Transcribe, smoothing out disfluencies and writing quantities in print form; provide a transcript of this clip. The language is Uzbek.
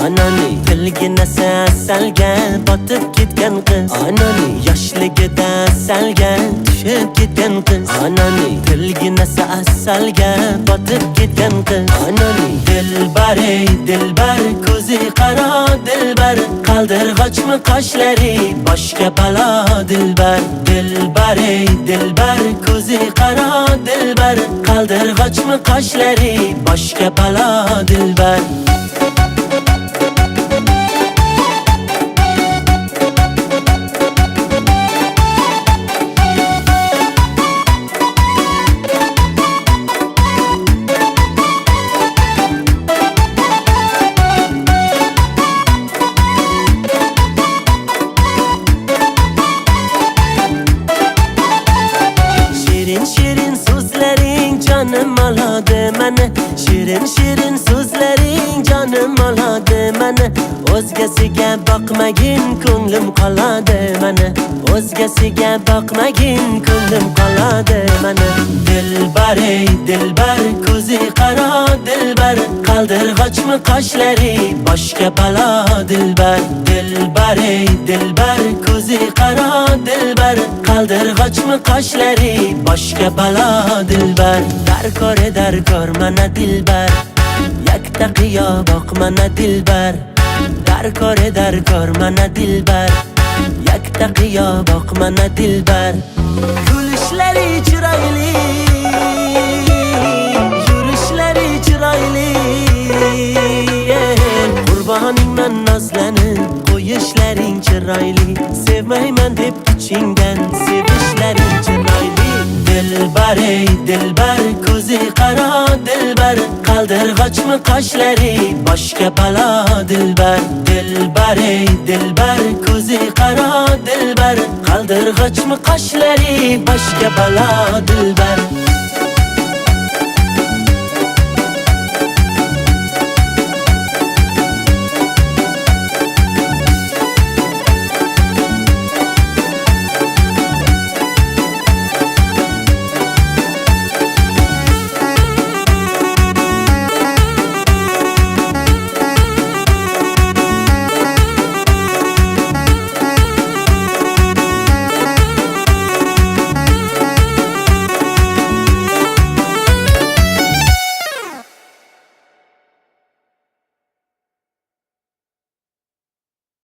Anani tilgina salga botib ketgan qiz. Anani yoshligida salga tushib ketgan qiz. Anani tilgina salga botib ketgan qiz. Anani dilbar ey dilbar ko'zi qaro dilbar qaldirg'ochmi qoshlari boshga balo dilbar. Dilbar ey dilbar ko'zi qaro dilbar qaldirg'ochmi qoshlari boshga balo dilbar. Shirin so'zlaring jonim oladi meni. Shirin so'zlaring jonim oladi meni. O'zgasiga boqmagin ko'nglim qoladi meni. O'zgasiga boqmagin ko'nglim qoladi meni. Dilbar ey dilbar ko'zi qaro dilbar qaldirg'ochmi qoshlari boshga balo dilbar. Dilbar ey dilbar ko'zi qaro dilbar qaldirg'ochmi qoshlari boshga balo dilbar. Darkor mana dilbar yakta qiyo boq mana dilbar. Darkor mana dilbar yakta qiyo boq mana dilbar. Kulishlari chiroyli yurishlari chiroyli qurboningman nozlanib qo'yishlaring chiroyli. Sevmayman deb ichingdan sevishlaring chiroyli. Dilbar ey dilbar ko'zi qaro dilbar qaldirg'ochmi qoshlari boshga balo dilbar. Dilbar ey dilbar ko'zi qaro dilbar qaldirg'ochmi qoshlari boshga balo dilbar.